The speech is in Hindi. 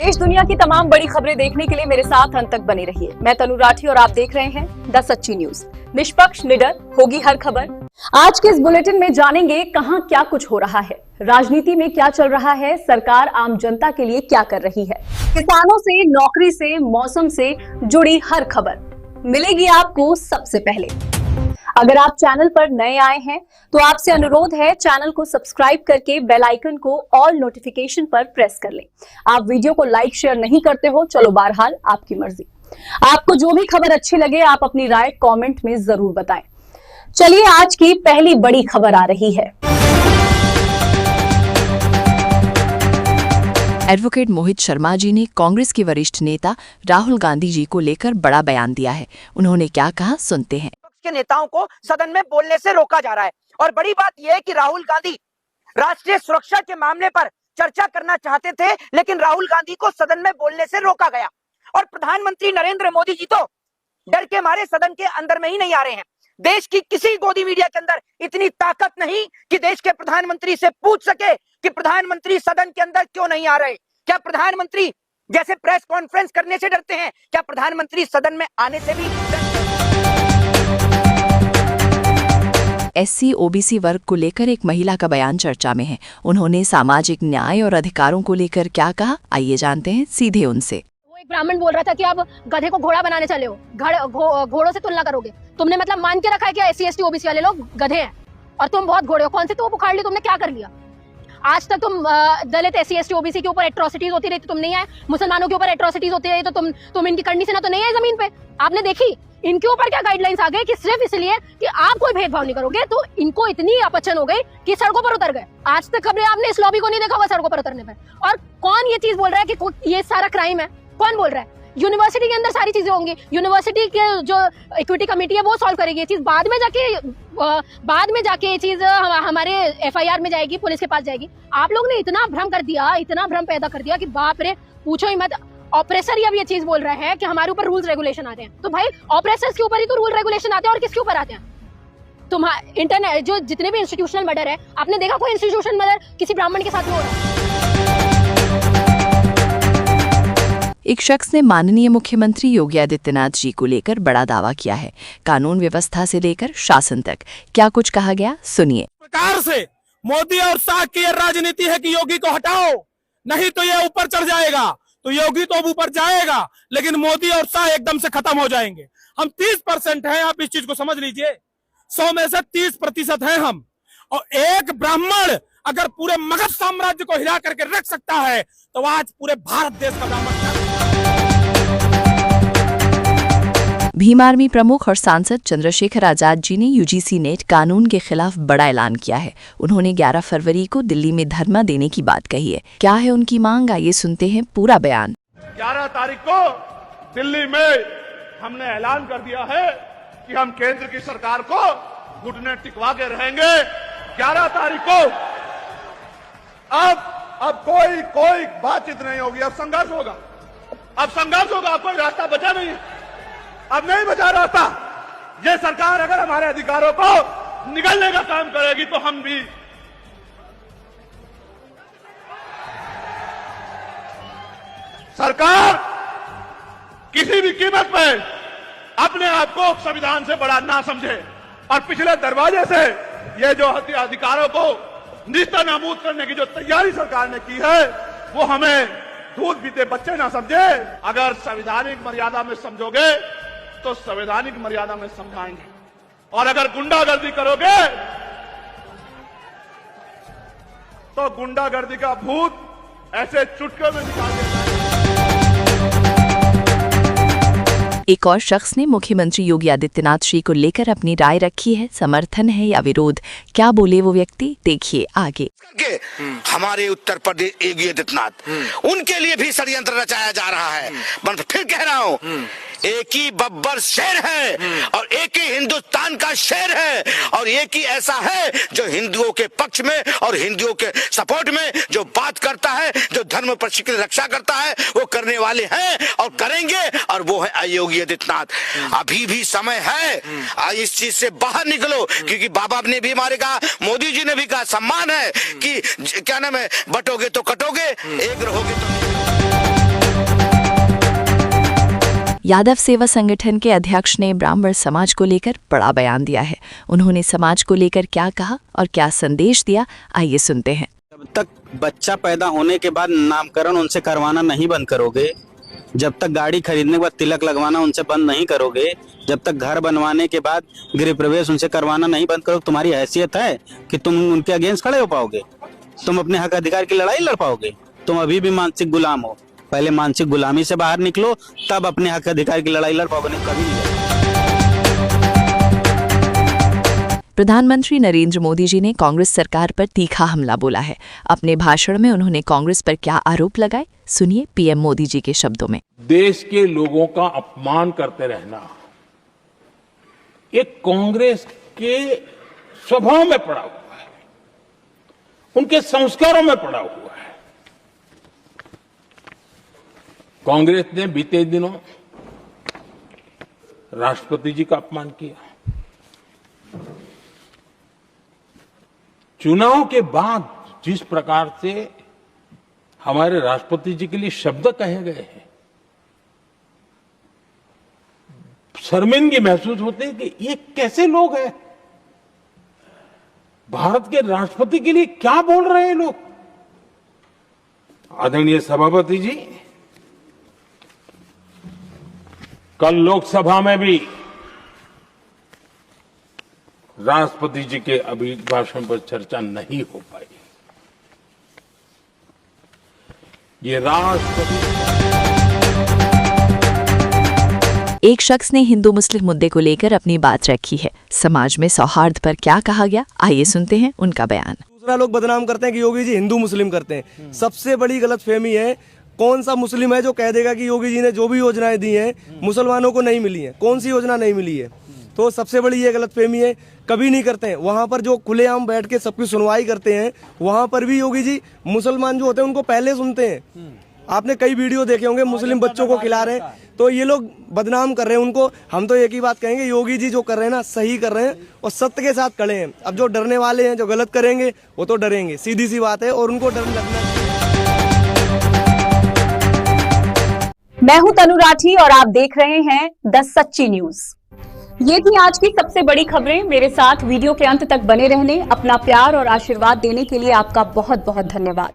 देश दुनिया की तमाम बड़ी खबरें देखने के लिए मेरे साथ अंत तक बने रहिए। मैं तनु राठी और आप देख रहे हैं द सच्ची न्यूज। निष्पक्ष, निडर होगी हर खबर। आज के इस बुलेटिन में जानेंगे कहां क्या कुछ हो रहा है, राजनीति में क्या चल रहा है, सरकार आम जनता के लिए क्या कर रही है। किसानों से, नौकरी से, मौसम से जुड़ी हर खबर मिलेगी आपको सबसे पहले। अगर आप चैनल पर नए आए हैं तो आपसे अनुरोध है चैनल को सब्सक्राइब करके बेल आइकन को ऑल नोटिफिकेशन पर प्रेस कर लें। आप वीडियो को लाइक शेयर नहीं करते हो, चलो बहरहाल आपकी मर्जी। आपको जो भी खबर अच्छी लगे आप अपनी राय कमेंट में जरूर बताएं। चलिए आज की पहली बड़ी खबर आ रही है। एडवोकेट मोहित शर्मा जी ने कांग्रेस के वरिष्ठ नेता राहुल गांधी जी को लेकर बड़ा बयान दिया है। उन्होंने क्या कहा, सुनते हैं। के नेताओं को सदन में बोलने से रोका जा रहा है और बड़ी बात यह है कि राहुल गांधी राष्ट्रीय सुरक्षा के मामले पर चर्चा करना चाहते थे, लेकिन राहुल गांधी को सदन में बोलने से रोका गया और प्रधानमंत्री नरेंद्र मोदी जी तो डर के मारे सदन के अंदर में ही नहीं आ रहे हैं। देश की किसी गोदी मीडिया के अंदर इतनी ताकत नहीं कि देश के प्रधानमंत्री से पूछ सके कि प्रधानमंत्री सदन के अंदर क्यों नहीं आ रहे। क्या प्रधानमंत्री जैसे प्रेस कॉन्फ्रेंस करने से डरते हैं, क्या प्रधानमंत्री सदन में आने से भी? एससी ओबीसी वर्ग को लेकर एक महिला का बयान चर्चा में है। उन्होंने सामाजिक न्याय और अधिकारों को लेकर क्या कहा, आइए जानते हैं सीधे उनसे। वो एक ब्राह्मण बोल रहा था कि आप गधे को घोड़ा बनाने चले हो, घोड़ों से तुलना करोगे। तुमने मतलब मान के रखा है कि एससी एसटी ओबीसी वाले लोग गधे हैं और तुम बहुत घोड़े हो। कौन से तो उखाड़ ली तुमने, क्या कर लिया? आज तक तुम दलित एससी एसटी ओबीसी के ऊपर एट्रोसिटीज होती रही तो तुम नहीं आए, मुसलमानों के ऊपर एट्रोसिटीज होती रही तो तुम इनकी करनी से ना तो नहीं आए जमीन पे। आपने देखी इनके ऊपर क्या गाइडलाइंस आ गए कि सिर्फ इसलिए कि आप कोई भेदभाव नहीं करोगे तो इनको इतनी अपचन हो गई कि सड़कों पर उतर गए। आज तक खबरें आपने इस लॉबी को नहीं देखा हुआ सड़कों पर उतरने पर। और कौन ये चीज बोल रहा है कि ये सारा क्राइम है? कौन बोल रहा है? यूनिवर्सिटी के अंदर सारी चीजें होंगी, यूनिवर्सिटी के जो इक्विटी कमेटी है वो सॉल्व करेगी ये चीज। बाद में जाके ये चीज हमारे एफआईआर में जाएगी, पुलिस के पास जाएगी। आप लोग ने इतना भ्रम कर दिया, इतना भ्रम पैदा कर दिया कि बाप रे पूछो ही मत। ऑपरेसर ही अब ये चीज बोल रहा है कि हमारे ऊपर रूल्स रेगुलेशन आते हैं। तो भाई ऑपरेसर्स के ऊपर ही तो रूल रेगुलेशन आते हैं और किसके ऊपर आते हैं? इंटरनेट जो जितने भी इंस्टीट्यूशनल मर्डर है, आपने देखा कोई इंस्टीट्यूशनल मर्डर किसी ब्राह्मण के साथ में हो रहा है? एक शख्स ने माननीय मुख्यमंत्री योगी आदित्यनाथ जी को लेकर बड़ा दावा किया है। कानून व्यवस्था से लेकर शासन तक क्या कुछ कहा गया, सुनिए। प्रकार से मोदी और शाह की ये राजनीति है कि योगी को हटाओ, नहीं तो ये ऊपर चढ़ जाएगा। तो योगी तो अब ऊपर जाएगा लेकिन मोदी और शाह एकदम से खत्म हो जाएंगे। हम 30% हैं, आप इस चीज को समझ लीजिए। 100 में से 30% हैं हम। और एक ब्राह्मण अगर पूरे मगध साम्राज्य को हिला करके रख सकता है तो आज पूरे भारत देश का ब्राह्मण। भीम आर्मी प्रमुख और सांसद चंद्रशेखर आजाद जी ने यूजीसी नेट कानून के खिलाफ बड़ा ऐलान किया है। उन्होंने 11 फरवरी को दिल्ली में धरना देने की बात कही है। क्या है उनकी मांग, आइए सुनते हैं पूरा बयान। 11 तारीख को दिल्ली में हमने ऐलान कर दिया है कि हम केंद्र की सरकार को घुटने टिकवा के रहेंगे। 11 तारीख को अब कोई बातचीत नहीं होगी, अब संघर्ष होगा। अब कोई रास्ता बचा नहीं है, अब नहीं बचा रास्ता। ये सरकार अगर हमारे अधिकारों को निगलने का काम करेगी तो हम भी सरकार किसी भी कीमत पे अपने आप को संविधान से बड़ा ना समझे और पिछले दरवाजे से ये जो अधिकारों को निस्ता नाबूद करने की जो तैयारी सरकार ने की है वो हमें दूध पीते बच्चे ना समझे। अगर संवैधानिक मर्यादा में समझोगे तो संवैधानिक मर्यादा में समझाएंगे, और अगर गुंडागर्दी करोगे तो गुंडागर्दी का भूत ऐसे चुटकियों में निकाल देगा। एक और शख्स ने मुख्यमंत्री योगी आदित्यनाथ जी को लेकर अपनी राय रखी है। समर्थन है या विरोध, क्या बोले वो व्यक्ति, देखिए आगे। हमारे उत्तर प्रदेश योगी आदित्यनाथ, उनके लिए भी षड्यंत्र रचाया जा रहा है। मैं फिर कह रहा हूँ, एक ही बब्बर शेर है और एक ही हिंदुस्तान का शेर है और एक ही ऐसा है जो हिंदुओं के पक्ष में और हिंदुओं के सपोर्ट में जो बात करता है, जो धर्म प्रशिक्षण की रक्षा करता है, वो करने वाले हैं और करेंगे, और वो है योगी आदित्यनाथ। अभी भी समय है, इस चीज से बाहर निकलो, क्योंकि बाबा ने भी हमारे कहा, मोदी जी ने भी कहा, सम्मान है कि क्या नाम है, बटोगे तो कटोगे, एक रहोगे तो नहीं। यादव सेवा संगठन के अध्यक्ष ने ब्राह्मण समाज को लेकर बड़ा बयान दिया है। उन्होंने समाज को लेकर क्या कहा और क्या संदेश दिया, आइए सुनते हैं। जब तक बच्चा पैदा होने के बाद नामकरण उनसे करवाना नहीं बंद करोगे, जब तक गाड़ी खरीदने के बाद तिलक लगवाना उनसे बंद नहीं करोगे, जब तक घर बनवाने के बाद गृह प्रवेश उनसे करवाना नहीं बंद करोगे, तुम्हारी हैसियत है कि तुम उनके अगेंस्ट खड़े हो पाओगे? तुम अपने हक अधिकार की लड़ाई लड़ पाओगे? तुम अभी भी मानसिक गुलाम हो। पहले मानसिक गुलामी से बाहर निकलो, तब अपने हक अधिकार की लड़ाई लड़ पाओगे, नहीं कभी नहीं। प्रधानमंत्री नरेंद्र मोदी जी ने कांग्रेस सरकार पर तीखा हमला बोला है। अपने भाषण में उन्होंने कांग्रेस पर क्या आरोप लगाए, सुनिए पीएम मोदी जी के शब्दों में। देश के लोगों का अपमान करते रहना एक कांग्रेस के स्वभाव में पड़ा हुआ है, उनके संस्कारों में पड़ा हुआ है। कांग्रेस ने बीते दिनों राष्ट्रपति जी का अपमान किया। चुनाव के बाद जिस प्रकार से हमारे राष्ट्रपति जी के लिए शब्द कहे गए हैं, शर्मिंदगी महसूस होती है कि ये कैसे लोग हैं। भारत के राष्ट्रपति के लिए क्या बोल रहे हैं लोग। आदरणीय सभापति जी, कल लोकसभा में भी राष्ट्रपति जी के अभिभाषण पर चर्चा नहीं हो पाई। ये एक शख्स ने हिंदू मुस्लिम मुद्दे को लेकर अपनी बात रखी है। समाज में सौहार्द पर क्या कहा गया, आइए सुनते हैं उनका बयान। दूसरा लोग बदनाम करते हैं कि योगी जी हिंदू मुस्लिम करते हैं। सबसे बड़ी गलतफहमी है, कौन सा मुस्लिम है जो कह देगा कि योगी जी ने जो भी योजनाएं दी हैं मुसलमानों को नहीं मिली हैं? कौन सी योजना नहीं मिली है? तो सबसे बड़ी ये गलतफहमी है, कभी नहीं करते हैं। वहाँ पर जो खुलेआम बैठ के सबकी सुनवाई करते हैं, वहाँ पर भी योगी जी मुसलमान जो होते हैं उनको पहले सुनते हैं। आपने कई वीडियो देखे होंगे, मुस्लिम बच्चों को खिला रहे हैं, तो ये लोग बदनाम कर रहे हैं उनको। हम तो एक ही बात कहेंगे, योगी जी जो कर रहे हैं ना, सही कर रहे हैं और सत्य के साथ खड़े हैं। अब जो डरने वाले हैं, जो गलत करेंगे, वो तो डरेंगे, सीधी सी बात है, और उनको डर लगना। मैं हूं तनु राठी और आप देख रहे हैं द सच्ची न्यूज। ये थी आज की सबसे बड़ी खबरें। मेरे साथ वीडियो के अंत तक बने रहने, अपना प्यार और आशीर्वाद देने के लिए आपका बहुत बहुत धन्यवाद।